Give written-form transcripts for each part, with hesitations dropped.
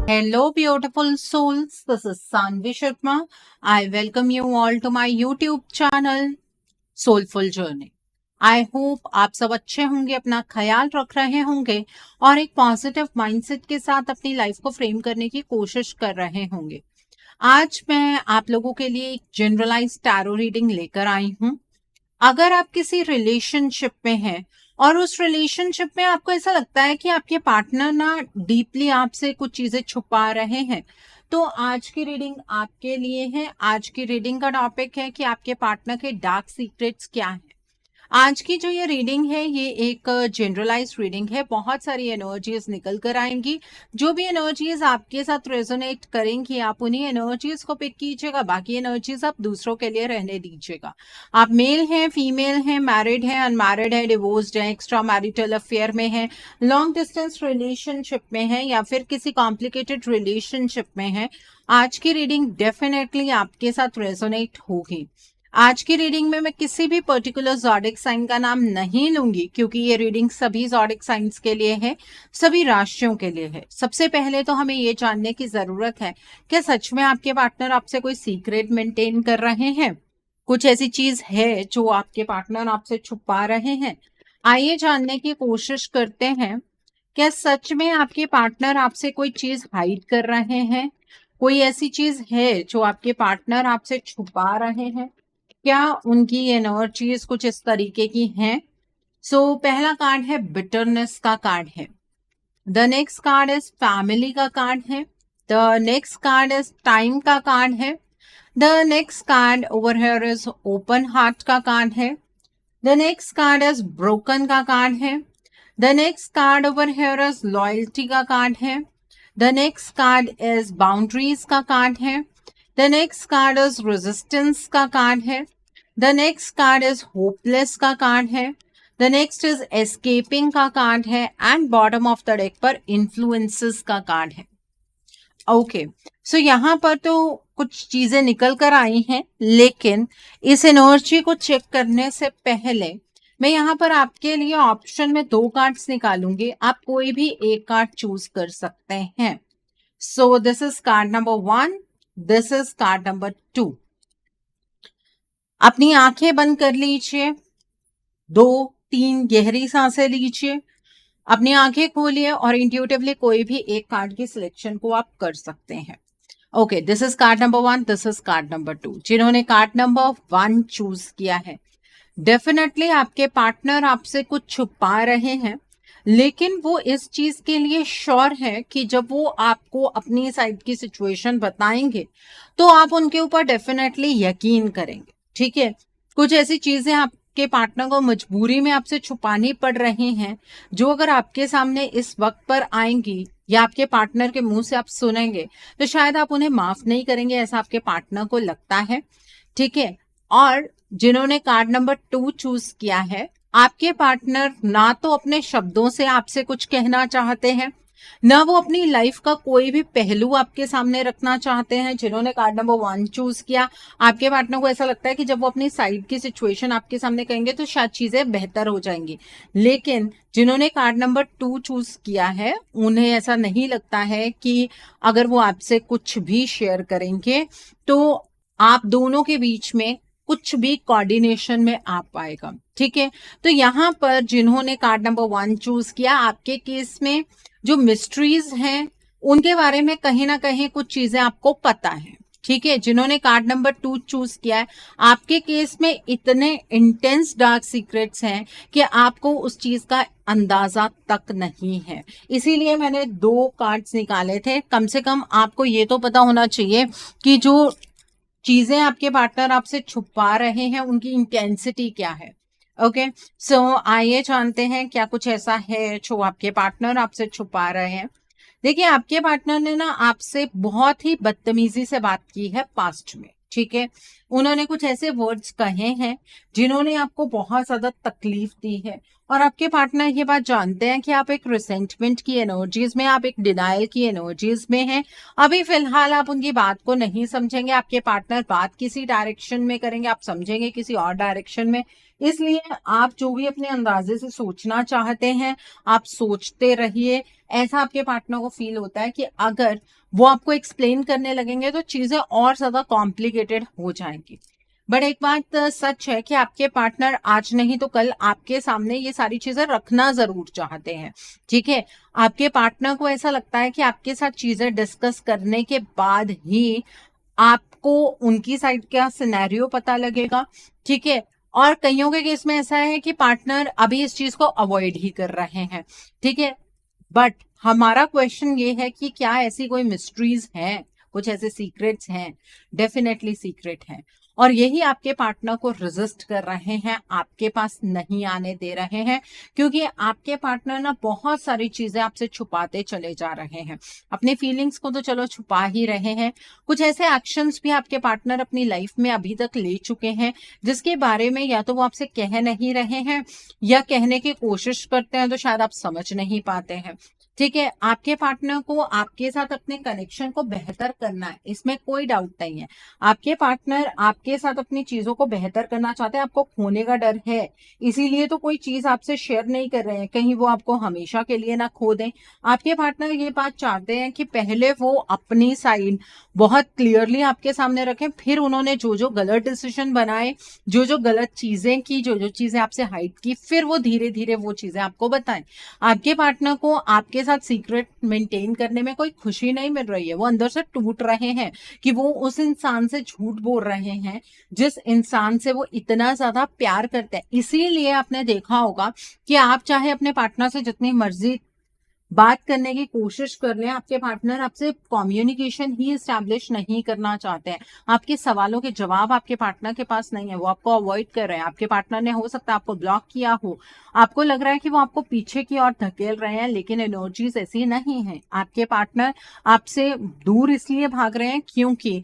Hello, beautiful souls. This is Sanvi Sharma. I welcome you all to my YouTube channel, Soulful Journey. I hope आप सब अच्छे होंगे, अपना ख्याल रख रहे होंगे और एक पॉजिटिव माइंडसेट के साथ अपनी लाइफ को फ्रेम करने की कोशिश कर रहे होंगे। आज मैं आप लोगों के लिए एक जनरलाइज टैरो रीडिंग लेकर आई हूँ। अगर आप किसी रिलेशनशिप में हैं और उस रिलेशनशिप में आपको ऐसा लगता है कि आपके पार्टनर ना डीपली आपसे कुछ चीजें छुपा रहे हैं, तो आज की रीडिंग आपके लिए है। आज की रीडिंग का टॉपिक है कि आपके पार्टनर के डार्क सीक्रेट्स क्या हैं। आज की जो ये रीडिंग है ये एक जनरलाइज रीडिंग है। बहुत सारी एनर्जीज निकल कर आएंगी। जो भी एनर्जीज आपके साथ रेजोनेट करेंगी आप उन्हीं एनर्जीज को पिक कीजिएगा, बाकी एनर्जीज आप दूसरों के लिए रहने दीजिएगा। आप मेल हैं, फीमेल हैं, मैरिड हैं, अनमैरिड हैं, डिवोर्स्ड हैं, एक्स्ट्रा मैरिटल अफेयर में हैं, लॉन्ग डिस्टेंस रिलेशनशिप में हैं या फिर किसी कॉम्प्लिकेटेड रिलेशनशिप में हैं, आज की रीडिंग डेफिनेटली आपके साथ रेजोनेट होगी। आज की रीडिंग में मैं किसी भी पर्टिकुलर ज़ोडिक साइन का नाम नहीं लूंगी क्योंकि ये रीडिंग सभी ज़ोडिक साइंस के लिए है, सभी राशियों के लिए है। सबसे पहले तो हमें ये जानने की जरूरत है कि सच में आपके पार्टनर आपसे कोई सीक्रेट मेंटेन कर रहे हैं, कुछ ऐसी चीज है जो आपके पार्टनर आपसे छुपा रहे हैं। आइए जानने की कोशिश करते हैं, क्या सच में आपके पार्टनर आपसे कोई चीज हाइड कर रहे हैं? कोई ऐसी चीज है जो आपके पार्टनर आपसे छुपा रहे हैं? क्या उनकी एनर्जीज कुछ इस तरीके की हैं? पहला कार्ड है बिटरनेस का कार्ड है। The next card is family का कार्ड है। The next card is time का कार्ड है। The next card over here is open heart का कार्ड है। The next card is broken का कार्ड है। The next card over here is loyalty का card है। The next card is boundaries का card है। The next card is resistance का card है। The next card is hopeless का card है। द नेक्स्ट इज एस्केपिंग का कार्ड है and bottom of the deck पर इन्फ्लुएंसेस का कार्ड है। ओके, सो यहाँ पर तो कुछ चीजें निकल कर आई हैं, लेकिन इस एनर्जी को चेक करने से पहले मैं यहाँ पर आपके लिए ऑप्शन में 2 कार्ड्स निकालूंगी। आप कोई भी एक कार्ड चूज कर सकते हैं। So this is called number 1, this is called number 2। अपनी आंखें बंद कर लीजिए, 2-3 गहरी सांसें लीजिए, अपनी आंखें खोलिए और इंट्यूटिवली कोई भी एक कार्ड की सिलेक्शन को आप कर सकते हैं। Okay, this is called number 1, this is called number 2। जिन्होंने कार्ड नंबर 1 चूज किया है, डेफिनेटली आपके पार्टनर आपसे कुछ छुपा रहे हैं, लेकिन वो इस चीज के लिए श्योर है कि जब वो आपको अपनी साइड की सिचुएशन बताएंगे तो आप उनके ऊपर डेफिनेटली यकीन करेंगे। ठीक है, कुछ ऐसी चीजें आपके पार्टनर को मजबूरी में आपसे छुपानी पड़ रही हैं जो अगर आपके सामने इस वक्त पर आएंगी या आपके पार्टनर के मुंह से आप सुनेंगे तो शायद आप उन्हें माफ नहीं करेंगे, ऐसा आपके पार्टनर को लगता है। ठीक है, और जिन्होंने कार्ड नंबर 2 चूज किया है, आपके पार्टनर ना तो अपने शब्दों से आपसे कुछ कहना चाहते हैं, ना वो अपनी लाइफ का कोई भी पहलू आपके सामने रखना चाहते हैं। जिन्होंने कार्ड नंबर 1 चूज किया, आपके पार्टनर को ऐसा लगता है कि जब वो अपनी साइड की सिचुएशन आपके सामने कहेंगे तो शायद चीजें बेहतर हो जाएंगी। लेकिन जिन्होंने कार्ड नंबर 2 चूज किया है, उन्हें ऐसा नहीं लगता है कि अगर वो आपसे कुछ भी शेयर करेंगे तो आप दोनों के बीच में कुछ भी कोऑर्डिनेशन में आ पाएगा। ठीक है, तो यहाँ पर जिन्होंने कार्ड नंबर 1 चूज किया, आपके केस में जो मिस्ट्रीज हैं उनके बारे में कहीं ना कहीं कुछ चीजें आपको पता है। ठीक है, जिन्होंने कार्ड नंबर 2 चूज किया है, आपके केस में इतने इंटेंस डार्क सीक्रेट्स हैं कि आपको उस चीज का अंदाजा तक नहीं है। इसीलिए मैंने 2 कार्ड्स निकाले थे। कम से कम आपको ये तो पता होना चाहिए कि जो चीजें आपके पार्टनर आपसे छुपा रहे हैं उनकी इंटेंसिटी क्या है। ओके, सो आइए जानते हैं क्या कुछ ऐसा है जो आपके पार्टनर आपसे छुपा रहे हैं। देखिए, आपके पार्टनर ने ना आपसे बहुत ही बदतमीजी से बात की है पास्ट में। ठीक है, उन्होंने कुछ ऐसे वर्ड्स कहे हैं जिन्होंने आपको बहुत ज्यादा तकलीफ दी है, और आपके पार्टनर ये बात जानते हैं कि आप एक रिसेंटमेंट की एनर्जीज में, आप एक डिनायल की एनर्जीज में हैं। अभी फिलहाल आप उनकी बात को नहीं समझेंगे, आपके पार्टनर बात किसी डायरेक्शन में करेंगे, आप समझेंगे किसी और डायरेक्शन में। इसलिए आप जो भी अपने अंदाजे से सोचना चाहते हैं, आप सोचते रहिए। ऐसा आपके पार्टनर को फील होता है कि अगर वो आपको एक्सप्लेन करने लगेंगे तो चीजें और ज्यादा कॉम्प्लिकेटेड हो जाएंगी। बट एक बात सच है कि आपके पार्टनर आज नहीं तो कल आपके सामने ये सारी चीजें रखना जरूर चाहते हैं। ठीक है, आपके पार्टनर को ऐसा लगता है कि आपके साथ चीजें डिस्कस करने के बाद ही आपको उनकी साइड का सिनेरियो पता लगेगा। ठीक है, और कईयों के केस में ऐसा है कि पार्टनर अभी इस चीज को अवॉइड ही कर रहे हैं। ठीक है, बट हमारा क्वेश्चन ये है कि क्या ऐसी कोई मिस्ट्रीज हैं, कुछ ऐसे सीक्रेट्स हैं? डेफिनेटली सीक्रेट हैं, और यही आपके पार्टनर को रेजिस्ट कर रहे हैं, आपके पास नहीं आने दे रहे हैं, क्योंकि आपके पार्टनर ना बहुत सारी चीजें आपसे छुपाते चले जा रहे हैं। अपनी फीलिंग्स को तो चलो छुपा ही रहे हैं, कुछ ऐसे एक्शंस भी आपके पार्टनर अपनी लाइफ में अभी तक ले चुके हैं जिसके बारे में या तो वो आपसे कह नहीं रहे हैं, या कहने की कोशिश करते हैं तो शायद आप समझ नहीं पाते हैं। ठीक है, आपके पार्टनर को आपके साथ अपने कनेक्शन को बेहतर करना है, इसमें कोई डाउट नहीं है। आपके पार्टनर आपके साथ अपनी चीजों को बेहतर करना चाहते हैं, आपको खोने का डर है, इसीलिए तो कोई चीज आपसे शेयर नहीं कर रहे हैं, कहीं वो आपको हमेशा के लिए ना खो दें। आपके पार्टनर ये बात चाहते हैं कि पहले वो अपनी साइड बहुत क्लियरली आपके सामने रखें, फिर उन्होंने जो जो गलत डिसीजन बनाए, जो जो गलत चीजें की, जो जो चीजें आपसे हाइड की, फिर वो धीरे धीरे वो चीजें आपको बताएं। आपके पार्टनर को आपके साथ सीक्रेट मेंटेन करने में कोई खुशी नहीं मिल रही है, वो अंदर से टूट रहे हैं कि वो उस इंसान से झूठ बोल रहे हैं जिस इंसान से वो इतना ज्यादा प्यार करते हैं। इसीलिए आपने देखा होगा कि आप चाहे अपने पार्टनर से जितनी मर्जी बात करने की कोशिश कर रहे हैं, आपके पार्टनर आपसे कम्युनिकेशन ही एस्टैब्लिश नहीं करना चाहते हैं। आपके सवालों के जवाब आपके पार्टनर के पास नहीं है, वो आपको अवॉइड कर रहे हैं। आपके पार्टनर ने हो सकता है आपको ब्लॉक किया हो, आपको लग रहा है कि वो आपको पीछे की ओर धकेल रहे हैं, लेकिन एनर्जीज ऐसी नहीं है। आपके पार्टनर आपसे दूर इसलिए भाग रहे हैं क्योंकि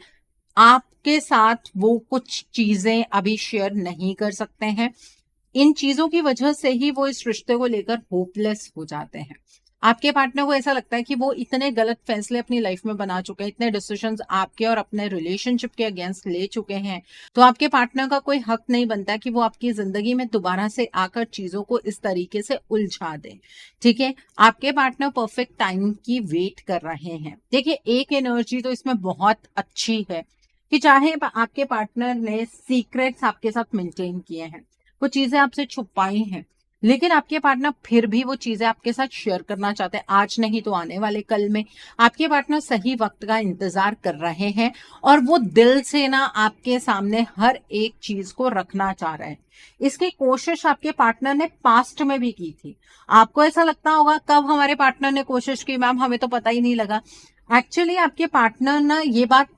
आपके साथ वो कुछ चीजें अभी शेयर नहीं कर सकते हैं। इन चीजों की वजह से ही वो इस रिश्ते को लेकर होपलेस हो जाते हैं। आपके पार्टनर को ऐसा लगता है कि वो इतने गलत फैसले अपनी लाइफ में बना चुके हैं, इतने डिसीजंस आपके और अपने रिलेशनशिप के अगेंस्ट ले चुके हैं, तो आपके पार्टनर का कोई हक नहीं बनता कि वो आपकी जिंदगी में दोबारा से आकर चीजों को इस तरीके से उलझा दे। ठीक है, आपके पार्टनर परफेक्ट टाइम की वेट कर रहे हैं। देखिए, एक एनर्जी तो इसमें बहुत अच्छी है कि चाहे आपके पार्टनर ने सीक्रेट्स आपके साथ मेंटेन किए हैं, वो चीजें आपसे छुपाई हैं, लेकिन आपके पार्टनर फिर भी वो चीजें आपके साथ शेयर करना चाहते हैं, आज नहीं तो आने वाले कल में। आपके पार्टनर सही वक्त का इंतजार कर रहे हैं, और वो दिल से ना आपके सामने हर एक चीज को रखना चाह रहे हैं। इसकी कोशिश आपके पार्टनर ने पास्ट में भी की थी। आपको ऐसा लगता होगा कब हमारे पार्टनर ने कोशिश की मैम, हमें तो पता ही नहीं लगा। एक्चुअली आपके पार्टनर ना ये बात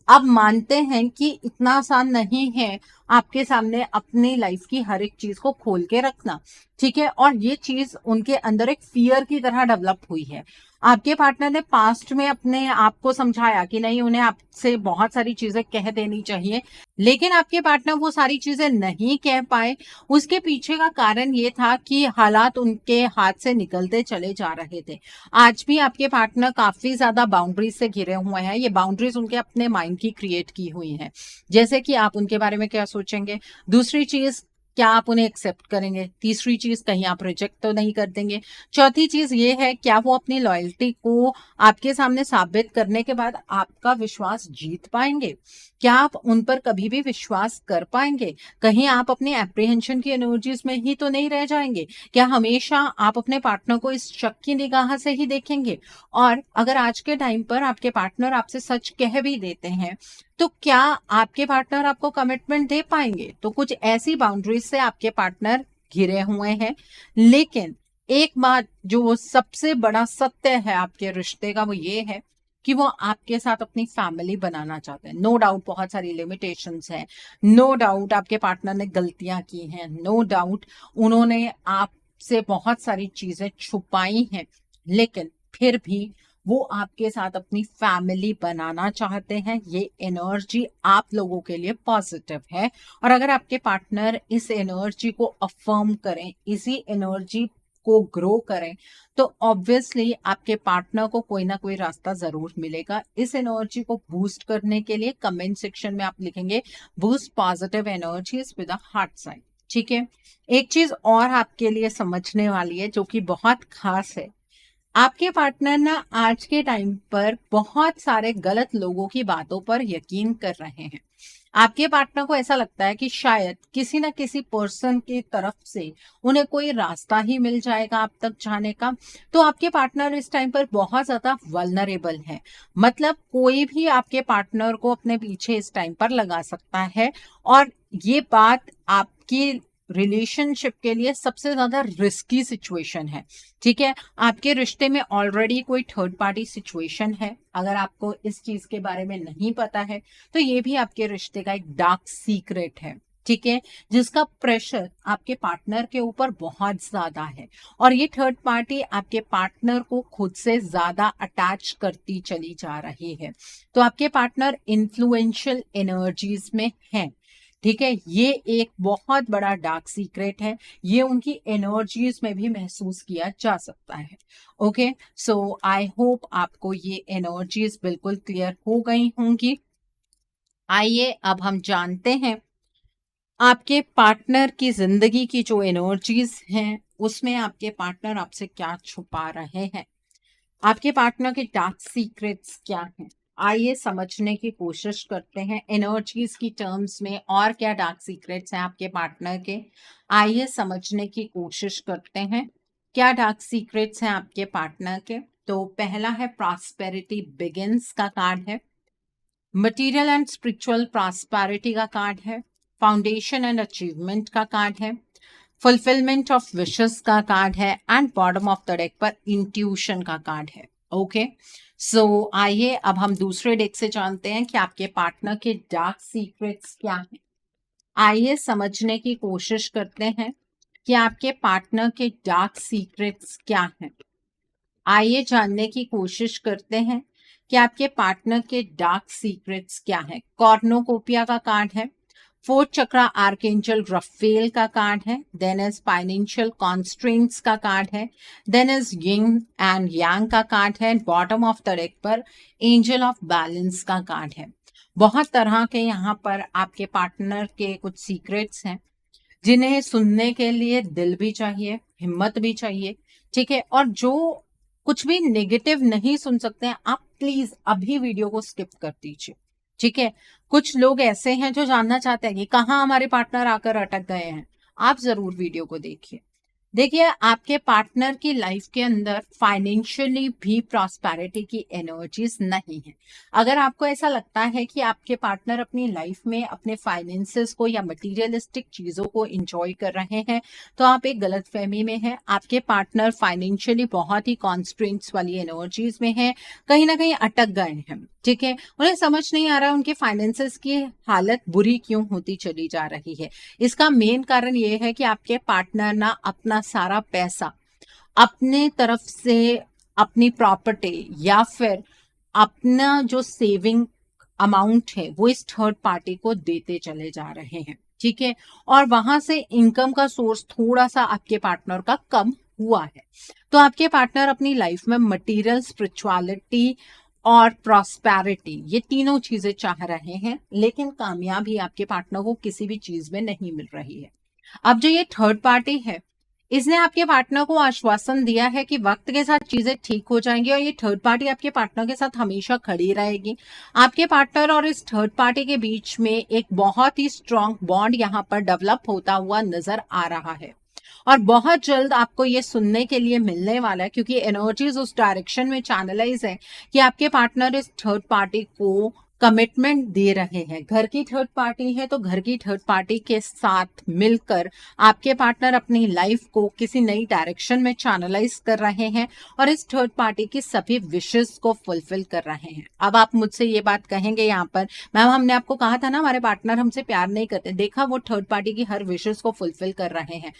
अब मानते हैं कि इतना आसान नहीं है आपके सामने अपनी लाइफ की हर एक चीज को खोल के रखना। ठीक है, और ये चीज उनके अंदर एक फियर की तरह डेवलप हुई है। आपके पार्टनर ने पास्ट में अपने आप को समझाया कि नहीं, उन्हें आपसे बहुत सारी चीजें कह देनी चाहिए, लेकिन आपके पार्टनर वो सारी चीजें नहीं कह पाए। उसके पीछे का कारण ये था कि हालात उनके हाथ से निकलते चले जा रहे थे। आज भी आपके पार्टनर काफी ज्यादा बाउंड्रीज से घिरे हुए हैं, ये बाउंड्रीज उनके अपने माइंड की क्रिएट की हुई हैं। जैसे कि आप उनके बारे में क्या सोचेंगे, दूसरी चीज क्या आप उन्हें एक्सेप्ट करेंगे, तीसरी चीज कहीं आप रिजेक्ट तो नहीं कर देंगे, चौथी चीज ये है क्या वो अपनी लॉयल्टी को आपके सामने साबित करने के बाद आपका विश्वास जीत पाएंगे, क्या आप उन पर कभी भी विश्वास कर पाएंगे, कहीं आप अपनी एप्रीहेंशन की एनर्जीज में ही तो नहीं रह जाएंगे, क्या हमेशा आप अपने पार्टनर को इस शक की निगाह से ही देखेंगे। और अगर आज के टाइम पर आपके पार्टनर आपसे सच कह भी देते हैं तो क्या आपके पार्टनर आपको कमिटमेंट दे पाएंगे। तो कुछ ऐसी बाउंड्रीज से आपके पार्टनर घिरे हुए हैं, लेकिन एक बात जो सबसे बड़ा सत्य है आपके रिश्ते का वो ये है कि वो आपके साथ अपनी फैमिली बनाना चाहते हैं। नो डाउट बहुत सारी लिमिटेशंस हैं, नो डाउट आपके पार्टनर ने गलतियां की हैं, नो डाउट उन्होंने आपसे बहुत सारी चीजें छुपाई हैं, लेकिन फिर भी वो आपके साथ अपनी फैमिली बनाना चाहते हैं। ये एनर्जी आप लोगों के लिए पॉजिटिव है। और अगर आपके पार्टनर इस एनर्जी को अफर्म करें, इसी एनर्जी को ग्रो करें, तो ऑब्वियसली आपके पार्टनर को कोई ना कोई रास्ता जरूर मिलेगा। इस एनर्जी को बूस्ट करने के लिए कमेंट सेक्शन में आप लिखेंगे boost positive energies with a heart sign. ठीक है, एक चीज और आपके लिए समझने वाली है जो कि बहुत खास है। आपके पार्टनर ना आज के टाइम पर बहुत सारे गलत लोगों की बातों पर यकीन कर रहे हैं। आपके पार्टनर को ऐसा लगता है कि शायद किसी ना किसी पर्सन की तरफ से उन्हें कोई रास्ता ही मिल जाएगा आप तक जाने का। तो आपके पार्टनर इस टाइम पर बहुत ज्यादा वल्नरेबल है। मतलब कोई भी आपके पार्टनर को अपने पीछे इस टाइम पर लगा सकता है। और ये बात आपकी रिलेशनशिप के लिए सबसे ज्यादा रिस्की सिचुएशन है। ठीक है, आपके रिश्ते में ऑलरेडी कोई थर्ड पार्टी सिचुएशन है। अगर आपको इस चीज के बारे में नहीं पता है तो ये भी आपके रिश्ते का एक डार्क सीक्रेट है। ठीक है, जिसका प्रेशर आपके पार्टनर के ऊपर बहुत ज्यादा है। और ये थर्ड पार्टी आपके पार्टनर को खुद से ज्यादा अटैच करती चली जा रही है। तो आपके पार्टनर इन्फ्लुएंशियल एनर्जीज में है। ठीक है, ये एक बहुत बड़ा डार्क सीक्रेट है। ये उनकी एनर्जीज में भी महसूस किया जा सकता है। ओके, सो आई होप आपको ये एनर्जीज बिल्कुल क्लियर हो गई होंगी। आइए अब हम जानते हैं आपके पार्टनर की जिंदगी की जो एनर्जीज हैं उसमें आपके पार्टनर आपसे क्या छुपा रहे हैं। आपके पार्टनर के डार्क सीक्रेट्स क्या हैं, आइए समझने की कोशिश करते हैं। एनर्जीज की टर्म्स में और क्या डार्क सीक्रेट्स हैं आपके पार्टनर के, आइए समझने की कोशिश करते हैं। क्या डार्क सीक्रेट्स हैं आपके पार्टनर के। तो पहला है प्रॉस्पेरिटी बिगिंस का कार्ड है, मटेरियल एंड स्पिरिचुअल प्रॉस्पेरिटी का कार्ड है, फाउंडेशन एंड अचीवमेंट का कार्ड है, फुलफिलमेंट ऑफ विशेस का कार्ड है and bottom of the deck पर इंट्यूशन का कार्ड है। ओके, सो आइए अब हम दूसरे डेक से जानते हैं कि आपके पार्टनर के डार्क सीक्रेट्स क्या हैं। आइए समझने की कोशिश करते हैं कि आपके पार्टनर के डार्क सीक्रेट्स क्या हैं। आइए जानने की कोशिश करते हैं कि आपके पार्टनर के डार्क सीक्रेट्स क्या हैं। कॉर्नोकोपिया का कार्ड है, फोर्थ चक्रा आर्कएंजल रफेल का कार्ड है, देन इज फाइनेंशियल कॉन्स्ट्रेंट्स का कार्ड है, then is yin and yang का कार्ड है, बॉटम ऑफ द डेक पर एंजल ऑफ बैलेंस का कार्ड है। बहुत तरह के यहाँ पर आपके पार्टनर के कुछ सीक्रेट्स हैं जिन्हें सुनने के लिए दिल भी चाहिए, हिम्मत भी चाहिए। ठीक है, और जो कुछ भी नेगेटिव नहीं सुन सकते हैं आप प्लीज अभी वीडियो को स्किप कर दीजिए। ठीक है, कुछ लोग ऐसे हैं जो जानना चाहते हैं कि कहाँ हमारे पार्टनर आकर अटक गए हैं। आप जरूर वीडियो को देखिए। देखिए, आपके पार्टनर की लाइफ के अंदर फाइनेंशियली भी प्रॉस्पेरिटी की एनर्जीज नहीं है। अगर आपको ऐसा लगता है कि आपके पार्टनर अपनी लाइफ में अपने फाइनेंसेस को या मटेरियलिस्टिक चीजों को एंजॉय कर रहे हैं तो आप एक गलतफहमी में हैं। आपके पार्टनर फाइनेंशियली बहुत ही कॉन्स्ट्रेंट्स वाली एनर्जीज में है, कहीं ना कहीं अटक गए हैं। ठीक है, उन्हें समझ नहीं आ रहा उनके फाइनेंसेस की हालत बुरी क्यों होती चली जा रही है। इसका मेन कारण ये है कि आपके पार्टनर ना अपना सारा पैसा अपने तरफ से, अपनी प्रॉपर्टी या फिर अपना जो सेविंग अमाउंट है वो इस थर्ड पार्टी को देते चले जा रहे हैं। ठीक है, और वहां से इनकम का सोर्स थोड़ा सा आपके पार्टनर का कम हुआ है। तो आपके पार्टनर अपनी लाइफ में मटेरियल, स्पिरिचुअलिटी और प्रॉस्पेरिटी ये तीनों चीजें चाह रहे हैं, लेकिन कामयाबी आपके पार्टनर को किसी भी चीज में नहीं मिल रही है। अब जो ये थर्ड पार्टी है इसने आपके पार्टनर को आश्वासन दिया है कि वक्त के साथ चीजें ठीक हो जाएंगी और ये थर्ड पार्टी आपके पार्टनर के साथ हमेशा खड़ी रहेगी। आपके पार्टनर और इस थर्ड पार्टी के बीच में एक बहुत ही स्ट्रांग बॉन्ड यहाँ पर डेवलप होता हुआ नजर आ रहा है और बहुत जल्द आपको ये सुनने के लिए मिलने वाला है, क्योंकि एनर्जीज उस डायरेक्शन में चैनलाइज है कि आपके पार्टनर इस थर्ड पार्टी को कमिटमेंट दे रहे हैं। घर की थर्ड पार्टी है तो घर की थर्ड पार्टी के साथ मिलकर आपके पार्टनर अपनी लाइफ को किसी नई डायरेक्शन में चैनलाइज कर रहे हैं और इस थर्ड पार्टी की सभी विशेस को फुलफिल कर रहे हैं। अब आप मुझसे ये बात कहेंगे यहाँ पर, मैम हमने आपको कहा था ना हमारे पार्टनर हमसे प्यार नहीं करते, देखा वो थर्ड पार्टी की हर विशेस को फुलफिल कर रहे हैं।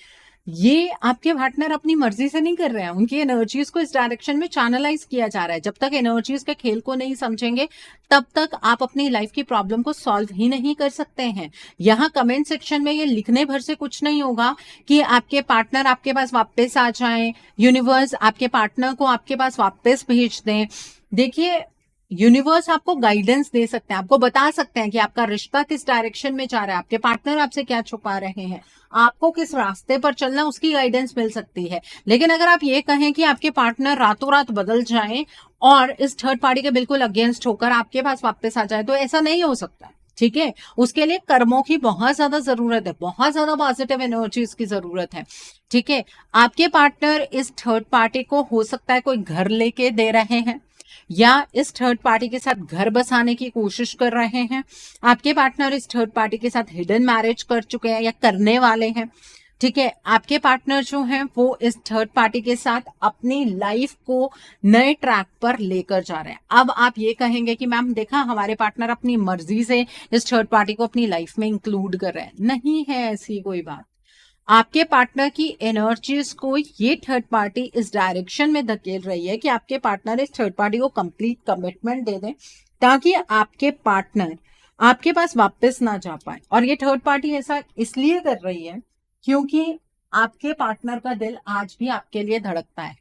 ये आपके पार्टनर अपनी मर्जी से नहीं कर रहे हैं, उनकी एनर्जीज को इस डायरेक्शन में चैनलाइज किया जा रहा है। जब तक एनर्जीज के खेल को नहीं समझेंगे तब तक आप अपनी लाइफ की प्रॉब्लम को सॉल्व ही नहीं कर सकते हैं। यहाँ कमेंट सेक्शन में ये लिखने भर से कुछ नहीं होगा कि आपके पार्टनर आपके पास वापस आ जाएं, यूनिवर्स आपके पार्टनर को आपके पास वापस भेज दें। देखिए, यूनिवर्स आपको गाइडेंस दे सकते हैं, आपको बता सकते हैं कि आपका रिश्ता किस डायरेक्शन में जा रहा है, आपके पार्टनर आपसे क्या छुपा रहे हैं, आपको किस रास्ते पर चलना, उसकी गाइडेंस मिल सकती है। लेकिन अगर आप ये कहें कि आपके पार्टनर रातों रात बदल जाएं और इस थर्ड पार्टी के बिल्कुल अगेंस्ट होकर आपके पास वापस आ जाए, तो ऐसा नहीं हो सकता। ठीक है, उसके लिए कर्मों की बहुत ज्यादा जरूरत है, बहुत ज्यादा पॉजिटिव एनर्जीज की जरूरत है। ठीक है, आपके पार्टनर इस थर्ड पार्टी को हो सकता है कोई घर लेके दे रहे हैं या इस थर्ड पार्टी के साथ घर बसाने की कोशिश कर रहे हैं। आपके पार्टनर इस थर्ड पार्टी के साथ हिडन मैरिज कर चुके हैं या करने वाले हैं। ठीक है, आपके पार्टनर जो हैं वो इस थर्ड पार्टी के साथ अपनी लाइफ को नए ट्रैक पर लेकर जा रहे हैं। अब आप ये कहेंगे कि मैम देखा, हमारे पार्टनर अपनी मर्जी से इस थर्ड पार्टी को अपनी लाइफ में इंक्लूड कर रहे हैं। नहीं है ऐसी कोई बात। आपके पार्टनर की एनर्जीज को ये थर्ड पार्टी इस डायरेक्शन में धकेल रही है कि आपके पार्टनर इस थर्ड पार्टी को कंप्लीट कमिटमेंट दे दें ताकि आपके पार्टनर आपके पास वापस ना जा पाए। और ये थर्ड पार्टी ऐसा इसलिए कर रही है क्योंकि आपके पार्टनर का दिल आज भी आपके लिए धड़कता है।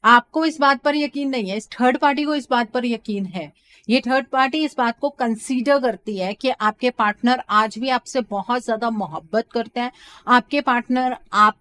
आपको इस बात पर यकीन नहीं है, इस थर्ड पार्टी को इस बात पर यकीन है। ये थर्ड पार्टी इस बात को कंसीडर करती है कि आपके पार्टनर आज भी आपसे बहुत ज्यादा मोहब्बत करते हैं, आपके पार्टनर आप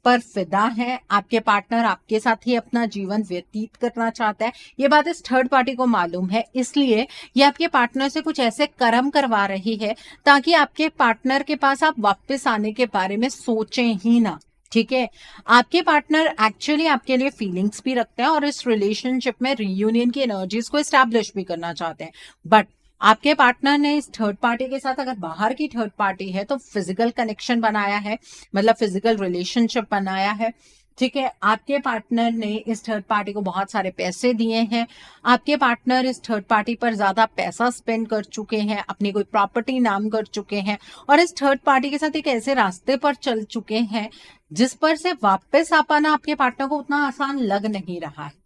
पर फिदा है, आपके पार्टनर आपके साथ ही अपना जीवन व्यतीत करना चाहता है। ये बात इस थर्ड पार्टी को मालूम है, इसलिए ये आपके पार्टनर से कुछ ऐसे कर्म करवा रही है ताकि आपके पार्टनर के पास आप वापस आने के बारे में सोचें ही ना। ठीक है, आपके पार्टनर एक्चुअली आपके लिए फीलिंग्स भी रखते हैं और इस रिलेशनशिप में रियूनियन की एनर्जीज को एस्टैब्लिश भी करना चाहते हैं। बट आपके पार्टनर ने इस थर्ड पार्टी के साथ, अगर बाहर की थर्ड पार्टी है, तो फिजिकल कनेक्शन बनाया है, मतलब फिजिकल रिलेशनशिप बनाया है। ठीक है, आपके पार्टनर ने इस थर्ड पार्टी को बहुत सारे पैसे दिए हैं, आपके पार्टनर इस थर्ड पार्टी पर ज्यादा पैसा स्पेंड कर चुके हैं, अपनी कोई प्रॉपर्टी नाम कर चुके हैं और इस थर्ड पार्टी के साथ एक ऐसे रास्ते पर चल चुके हैं जिस पर से वापस आ पाना आपके पार्टनर को उतना आसान लग नहीं रहा है।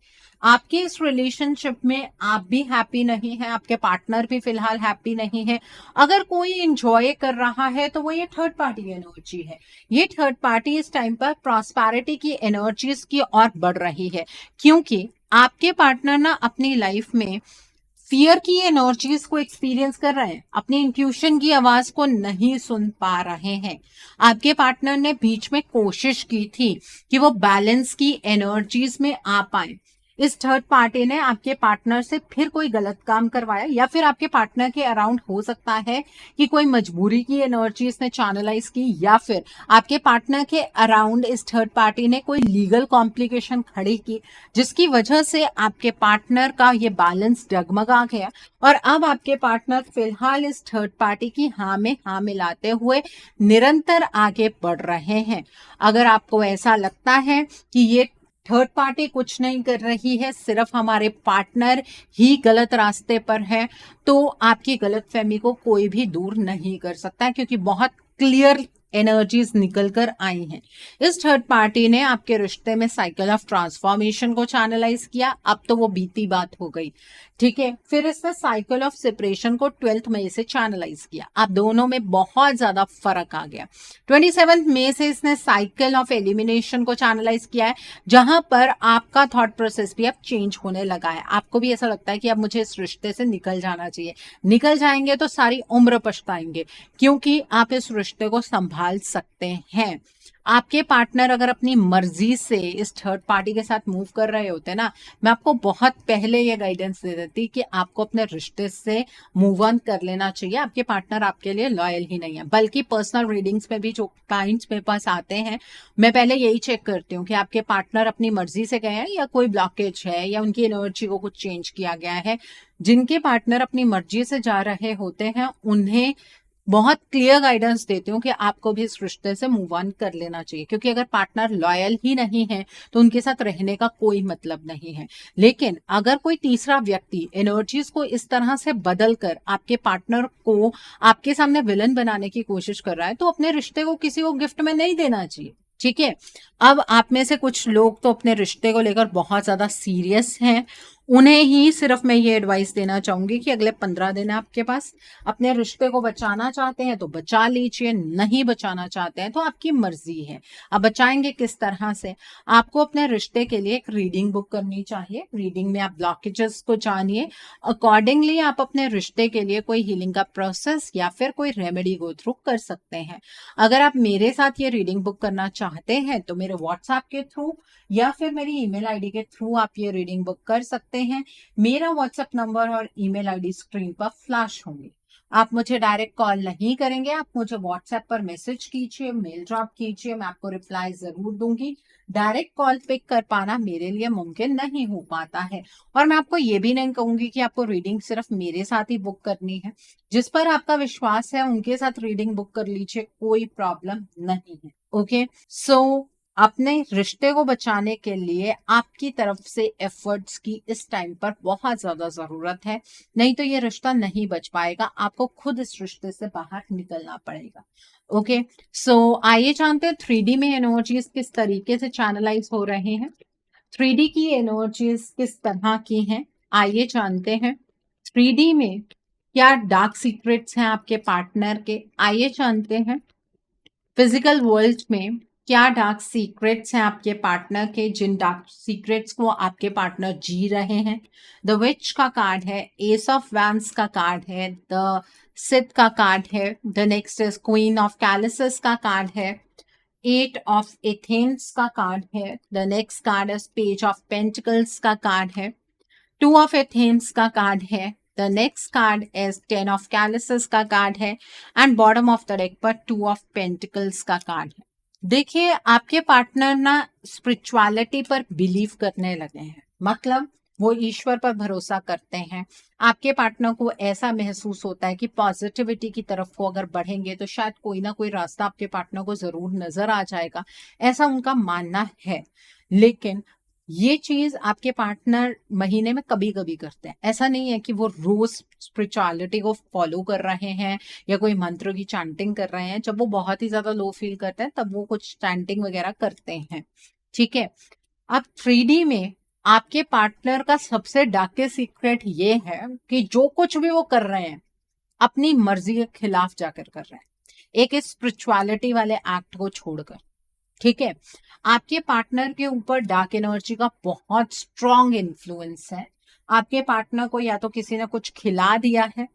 आपके इस रिलेशनशिप में आप भी हैप्पी नहीं है, आपके पार्टनर भी फिलहाल हैप्पी नहीं है। अगर कोई एंजॉय कर रहा है तो वो ये थर्ड पार्टी एनर्जी है। ये थर्ड पार्टी इस टाइम पर प्रॉस्पेरिटी की एनर्जीज की ओर बढ़ रही है क्योंकि आपके पार्टनर ना अपनी लाइफ में फियर की एनर्जीज को एक्सपीरियंस कर रहे हैं, अपनी इंट्यूशन की आवाज को नहीं सुन पा रहे हैं। आपके पार्टनर ने बीच में कोशिश की थी कि वो बैलेंस की एनर्जीज में आ पाए। इस थर्ड पार्टी ने आपके पार्टनर से फिर कोई गलत काम करवाया या फिर आपके पार्टनर के अराउंड हो सकता है कि कोई मजबूरी की एनर्जी इसने चैनलाइज की या फिर आपके पार्टनर के अराउंड इस थर्ड पार्टी ने कोई लीगल कॉम्प्लिकेशन खड़ी की जिसकी वजह से आपके पार्टनर का ये बैलेंस डगमगा गया और अब आपके पार्टनर फिलहाल इस थर्ड पार्टी की हाँ में हाँ मिलाते हुए निरंतर आगे बढ़ रहे हैं। अगर आपको ऐसा लगता है कि ये थर्ड पार्टी कुछ नहीं कर रही है, सिर्फ हमारे पार्टनर ही गलत रास्ते पर है, तो आपकी गलतफहमी को कोई भी दूर नहीं कर सकता क्योंकि बहुत क्लियर एनर्जीज निकल कर आई हैं। इस थर्ड पार्टी ने आपके रिश्ते में साइकिल ऑफ ट्रांसफॉर्मेशन को चैनलाइज किया, अब तो वो बीती बात हो गई। ठीक है, फिर इसने साइकिल ऑफ सेपरेशन को 12 मई से चैनलाइज किया। अब दोनों में बहुत ज्यादा फर्क आ गया। 27 मई से इसने साइकिल ऑफ एलिमिनेशन को चैनलाइज किया है जहां पर आपका थॉट प्रोसेस भी अब चेंज होने लगा है। आपको भी ऐसा लगता है कि अब मुझे इस रिश्ते से निकल जाना चाहिए। निकल जाएंगे तो सारी उम्र पछताएंगे क्योंकि आप इस रिश्ते को संभाल सकते हैं। आपके पार्टनर अगर अपनी मर्जी से इस थर्ड पार्टी के साथ मूव कर रहे होते ना, मैं आपको बहुत पहले ये गाइडेंस दे देती कि आपको अपने रिश्ते से मूव ऑन कर लेना चाहिए। आपके पार्टनर आपके लिए लॉयल ही नहीं है। बल्कि पर्सनल रीडिंग्स में भी जो क्लाइंट्स मेरे पास आते हैं, मैं पहले यही चेक करती हूँ कि आपके पार्टनर अपनी मर्जी से गए हैं या कोई ब्लॉकेज है या उनकी एनर्जी को कुछ चेंज किया गया है। जिनके पार्टनर अपनी मर्जी से जा रहे होते हैं उन्हें बहुत क्लियर गाइडेंस देती हूँ कि आपको भी इस रिश्ते से मूव ऑन कर लेना चाहिए क्योंकि अगर पार्टनर लॉयल ही नहीं है तो उनके साथ रहने का कोई मतलब नहीं है। लेकिन अगर कोई तीसरा व्यक्ति एनर्जीज को इस तरह से बदल कर आपके पार्टनर को आपके सामने विलन बनाने की कोशिश कर रहा है तो अपने रिश्ते को किसी को गिफ्ट में नहीं देना चाहिए। ठीक है। अब आप में से कुछ लोग तो अपने रिश्ते को लेकर बहुत ज्यादा सीरियस हैं, उन्हें ही सिर्फ मैं ये एडवाइस देना चाहूंगी कि अगले 15 दिन आपके पास, अपने रिश्ते को बचाना चाहते हैं तो बचा लीजिए, नहीं बचाना चाहते हैं तो आपकी मर्जी है। अब बचाएंगे किस तरह से? आपको अपने रिश्ते के लिए एक रीडिंग बुक करनी चाहिए। रीडिंग में आप ब्लॉकेजेस को जानिए, अकॉर्डिंगली आप अपने रिश्ते के लिए कोई हीलिंग का प्रोसेस या फिर कोई रेमेडी गो थ्रू कर सकते हैं। अगर आप मेरे साथ ये रीडिंग बुक करना चाहते हैं तो मेरे व्हाट्सएप के थ्रू या फिर मेरी ईमेल आईडी के थ्रू आप ये रीडिंग बुक कर सकते हैं। मेरा व्हाट्सएप नंबर और ईमेल आईडी स्क्रीन पर फ्लैश होंगे। आप मुझे डायरेक्ट कॉल नहीं करेंगे, आप मुझे व्हाट्सएप पर मैसेज कीजिए, मेल ड्रॉप कीजिए, मैं आपको रिप्लाई जरूर दूंगी। डायरेक्ट कॉल पिक कर पाना मेरे लिए मुमकिन नहीं हो पाता है। और मैं आपको ये भी नहीं कहूंगी कि आपको रीडिंग सिर्फ मेरे साथ ही बुक करनी है। जिस पर आपका विश्वास है उनके साथ रीडिंग बुक कर लीजिए, कोई प्रॉब्लम नहीं है। ओके, सो अपने रिश्ते को बचाने के लिए आपकी तरफ से एफर्ट्स की इस टाइम पर बहुत ज्यादा जरूरत है, नहीं तो ये रिश्ता नहीं बच पाएगा, आपको खुद इस रिश्ते से बाहर निकलना पड़ेगा। ओके, सो आइए जानते हैं 3D में एनर्जीज किस तरीके से चैनलाइज हो रहे हैं। 3D की एनर्जीज किस तरह की हैं, आइए जानते हैं। 3D में क्या डार्क सीक्रेट्स हैं आपके पार्टनर के, आइए जानते हैं। फिजिकल वर्ल्ड में क्या डार्क सीक्रेट्स हैं आपके पार्टनर के, जिन डार्क सीक्रेट्स को आपके पार्टनर जी रहे हैं। द विच का कार्ड है, एस ऑफ वैंड्स का कार्ड है, द सिथ का कार्ड है, the next is queen of chalices का कार्ड है, 8 ऑफ एथेंस का कार्ड है, the next card is page of pentacles का कार्ड है, 2 ऑफ एथेंस का कार्ड है, the next card is 10 of chalices का कार्ड है and bottom of the deck पर 2 ऑफ पेंटिकल्स का कार्ड है। देखिए, आपके पार्टनर ना स्पिरिचुअलिटी पर बिलीव करने लगे हैं, मतलब वो ईश्वर पर भरोसा करते हैं। आपके पार्टनर को ऐसा महसूस होता है कि पॉजिटिविटी की तरफ को अगर बढ़ेंगे तो शायद कोई ना कोई रास्ता आपके पार्टनर को जरूर नजर आ जाएगा, ऐसा उनका मानना है। लेकिन ये चीज आपके पार्टनर महीने में कभी कभी करते हैं, ऐसा नहीं है कि वो रोज स्पिरिचुअलिटी को फॉलो कर रहे हैं या कोई मंत्र की चैंटिंग कर रहे हैं। जब वो बहुत ही ज्यादा लो फील करते हैं तब वो कुछ चैंटिंग वगैरह करते हैं। ठीक है, अब 3D में आपके पार्टनर का सबसे डार्केस्ट सीक्रेट ये है कि जो कुछ भी वो कर रहे हैं अपनी मर्जी के खिलाफ जाकर कर रहे हैं, एक स्पिरिचुअलिटी वाले एक्ट को छोड़कर। ठीक है, आपके पार्टनर के ऊपर डार्क एनर्जी का बहुत स्ट्रॉन्ग इन्फ्लुएंस है। आपके पार्टनर को या तो किसी ने कुछ खिला दिया है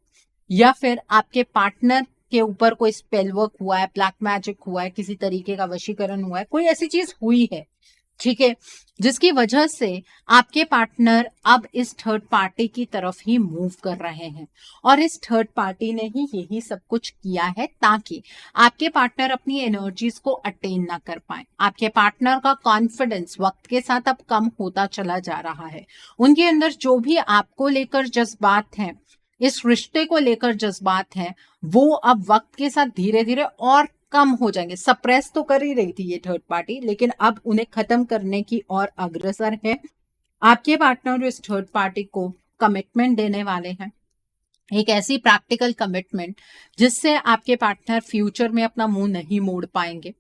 या फिर आपके पार्टनर के ऊपर कोई स्पेल वर्क हुआ है, ब्लैक मैजिक हुआ है, किसी तरीके का वशीकरण हुआ है, कोई ऐसी चीज हुई है। ठीक है, जिसकी वजह से आपके पार्टनर अब इस थर्ड पार्टी की तरफ ही मूव कर रहे हैं और इस थर्ड पार्टी ने ही यही सब कुछ किया है ताकि आपके पार्टनर अपनी एनर्जीज को अटेन ना कर पाए। आपके पार्टनर का कॉन्फिडेंस वक्त के साथ अब कम होता चला जा रहा है। उनके अंदर जो भी आपको लेकर जज्बात हैं, इस रिश्ते को लेकर जज्बात हैं, वो अब वक्त के साथ धीरे धीरे और कम हो जाएंगे। सप्रेस तो कर ही रही थी ये थर्ड पार्टी, लेकिन अब उन्हें खत्म करने की और अग्रसर है। आपके पार्टनर इस थर्ड पार्टी को कमिटमेंट देने वाले हैं, एक ऐसी प्रैक्टिकल कमिटमेंट जिससे आपके पार्टनर फ्यूचर में अपना मुंह नहीं मोड़ पाएंगे।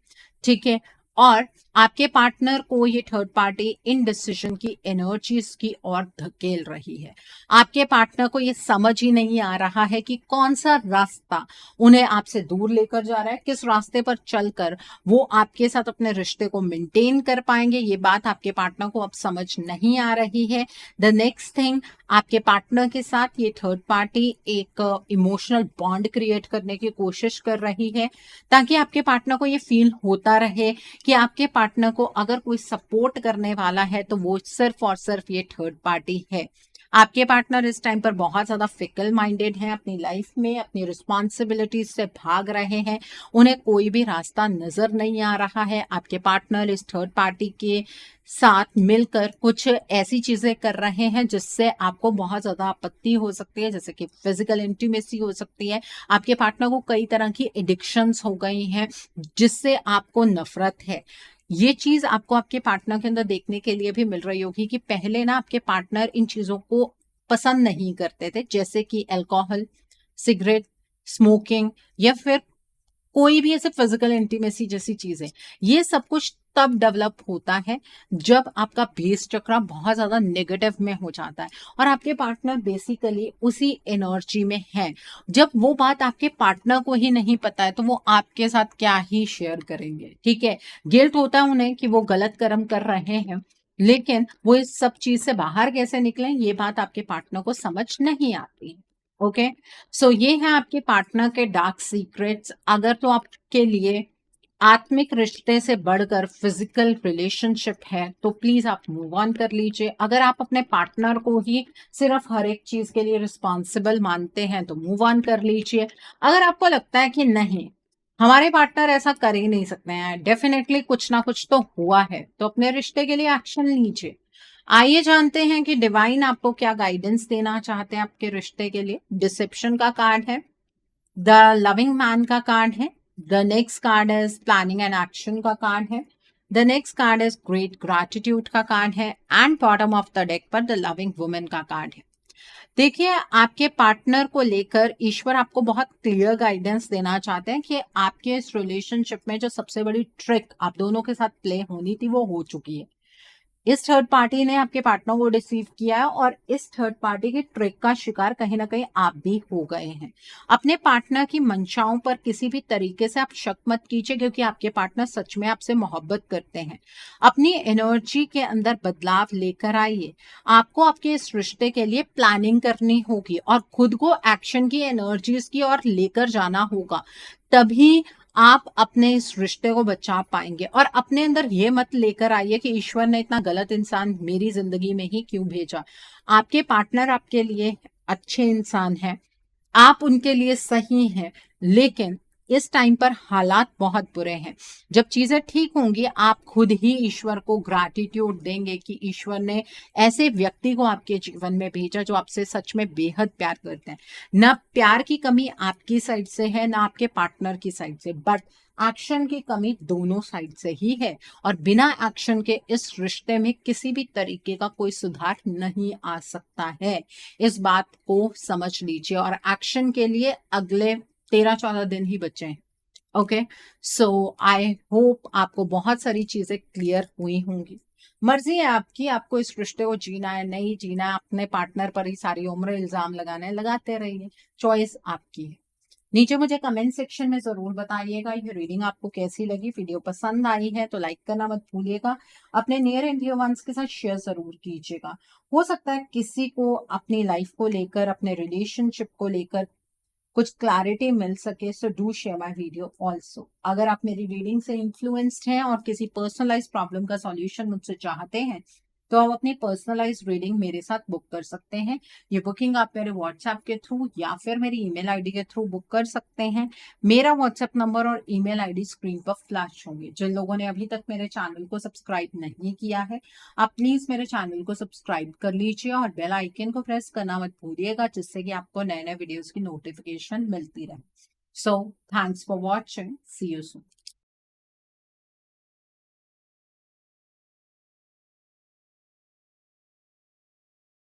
ठीक है, और आपके पार्टनर को ये थर्ड पार्टी इन डिसीजन की एनर्जीज की ओर धकेल रही है। आपके पार्टनर को ये समझ ही नहीं आ रहा है कि कौन सा रास्ता उन्हें आपसे दूर लेकर जा रहा है, किस रास्ते पर चलकर वो आपके साथ अपने रिश्ते को मेंटेन कर पाएंगे। ये बात आपके पार्टनर को अब समझ नहीं आ रही है। द नेक्स्ट थिंग, आपके पार्टनर के साथ ये थर्ड पार्टी एक इमोशनल बॉन्ड क्रिएट करने की कोशिश कर रही है ताकि आपके पार्टनर को ये फील होता रहे कि आपके पार्टनर को अगर कोई सपोर्ट करने वाला है तो वो सिर्फ और सिर्फ ये थर्ड पार्टी है। आपके पार्टनर इस टाइम पर बहुत ज्यादा फिकल माइंडेड हैं, अपनी लाइफ में अपनी रिस्पॉन्सिबिलिटीज से भाग रहे हैं, उन्हें कोई भी रास्ता नजर नहीं आ रहा है। आपके पार्टनर इस थर्ड पार्टी के साथ मिलकर कुछ ऐसी चीजें कर रहे हैं जिससे आपको बहुत ज्यादा आपत्ति हो सकती है, जैसे कि फिजिकल इंटीमेसी हो सकती है। आपके पार्टनर को कई तरह की एडिक्शंस हो गई हैं जिससे आपको नफरत है। ये चीज आपको आपके पार्टनर के अंदर देखने के लिए भी मिल रही होगी कि पहले ना आपके पार्टनर इन चीजों को पसंद नहीं करते थे, जैसे कि अल्कोहल, सिगरेट, स्मोकिंग या फिर कोई भी ऐसे फिजिकल इंटीमेसी जैसी चीजें, ये सब कुछ तब डेवलप होता है जब आपका बेस चक्र बहुत ज्यादा नेगेटिव में हो जाता है और आपके पार्टनर बेसिकली उसी एनर्जी में है। जब वो बात आपके पार्टनर को ही नहीं पता है तो वो आपके साथ क्या ही शेयर करेंगे, ठीक है। गिल्ट होता है उन्हें कि वो गलत कर्म कर रहे हैं, लेकिन वो इस सब चीज से बाहर कैसे निकलें ये बात आपके पार्टनर को समझ नहीं आती। ओके, सो ये है आपके पार्टनर के डार्क सीक्रेट्स। अगर तो आपके लिए आत्मिक रिश्ते से बढ़कर फिजिकल रिलेशनशिप है तो प्लीज आप मूव ऑन कर लीजिए। अगर आप अपने पार्टनर को ही सिर्फ हर एक चीज के लिए रिस्पॉन्सिबल मानते हैं तो मूव ऑन कर लीजिए। अगर आपको लगता है कि नहीं, हमारे पार्टनर ऐसा कर ही नहीं सकते हैं, डेफिनेटली कुछ ना कुछ तो हुआ है, तो अपने रिश्ते के लिए एक्शन लीजिए। आइए जानते हैं कि डिवाइन आपको क्या गाइडेंस देना चाहते हैं आपके रिश्ते के लिए। डिसेप्शन का कार्ड है, द लविंग मैन का कार्ड है, the next card is planning and action का कार्ड है, the next card is great gratitude का कार्ड है, and bottom of the deck पर द लविंग वुमेन का कार्ड है। देखिए, आपके पार्टनर को लेकर ईश्वर आपको बहुत क्लियर गाइडेंस देना चाहते हैं कि आपके इस रिलेशनशिप में जो सबसे बड़ी ट्रिक आप दोनों के साथ प्ले होनी थी वो हो चुकी है। इस थर्ड पार्टी ने आपके पार्टनर को डिसीव किया है और इस थर्ड पार्टी की ट्रिक का शिकार कहीं ना कहीं आप भी हो गए हैं। अपने पार्टनर की मंशाओं पर किसी भी तरीके से आप शक मत कीजिए, क्योंकि आपके पार्टनर सच में आपसे मोहब्बत करते हैं। अपनी एनर्जी के अंदर बदलाव लेकर आइए। आपको आपके इस रिश्ते के लिए प्लानिंग करनी होगी और खुद को एक्शन की, एनर्जीज की और लेकर जाना होगा, तभी आप अपने इस रिश्ते को बचा पाएंगे। और अपने अंदर ये मत लेकर आइए कि ईश्वर ने इतना गलत इंसान मेरी जिंदगी में ही क्यों भेजा। आपके पार्टनर आपके लिए अच्छे इंसान हैं, आप उनके लिए सही हैं, लेकिन इस टाइम पर हालात बहुत बुरे हैं। जब चीजें ठीक होंगी आप खुद ही ईश्वर को ग्रैटिट्यूड देंगे कि ईश्वर ने ऐसे व्यक्ति को आपके जीवन में भेजा जो आपसे सच में बेहद प्यार करते हैं। ना प्यार की कमी आपकी साइड से है ना आपके पार्टनर की साइड से, बट एक्शन की कमी दोनों साइड से ही है। और बिना एक्शन के इस रिश्ते में किसी भी तरीके का कोई सुधार नहीं आ सकता है। इस बात को समझ लीजिए और एक्शन के लिए अगले 13-14 दिन ही बचे हैं। ओके, सो आई होप आपको बहुत सारी चीजें क्लियर हुई होंगी। मर्जी है आपकी, आपको इस रिश्ते को जीना है नहीं जीना है, अपने पार्टनर पर ही सारी उम्र इल्जाम लगाना है, लगाते रहिए, चॉइस आपकी है। नीचे मुझे कमेंट सेक्शन में जरूर बताइएगा ये रीडिंग आपको कैसी लगी। वीडियो पसंद आई है तो लाइक करना मत भूलिएगा, अपने नियर एंड डियर वंस के साथ शेयर जरूर कीजिएगा। हो सकता है किसी को अपनी लाइफ को लेकर, अपने रिलेशनशिप को लेकर कुछ क्लैरिटी मिल सके, so do share my video also. अगर आप मेरी रीडिंग से इन्फ्लुएंस्ड हैं और किसी पर्सनलाइज प्रॉब्लम का सॉल्यूशन मुझसे चाहते हैं तो आप अपनी पर्सनलाइज रीडिंग मेरे साथ बुक कर सकते हैं। ये बुकिंग आप मेरे व्हाट्सएप के थ्रू या फिर मेरी ईमेल आईडी के थ्रू बुक कर सकते हैं। मेरा व्हाट्सएप नंबर और ईमेल आईडी स्क्रीन पर फ्लैश होंगे। जिन लोगों ने अभी तक मेरे चैनल को सब्सक्राइब नहीं किया है, आप प्लीज मेरे चैनल को सब्सक्राइब कर लीजिए और बेल आइकन को प्रेस करना मत भूलिएगा, जिससे कि आपको नए नए वीडियोस की नोटिफिकेशन मिलती रहे। So thanks for watching, see you soon.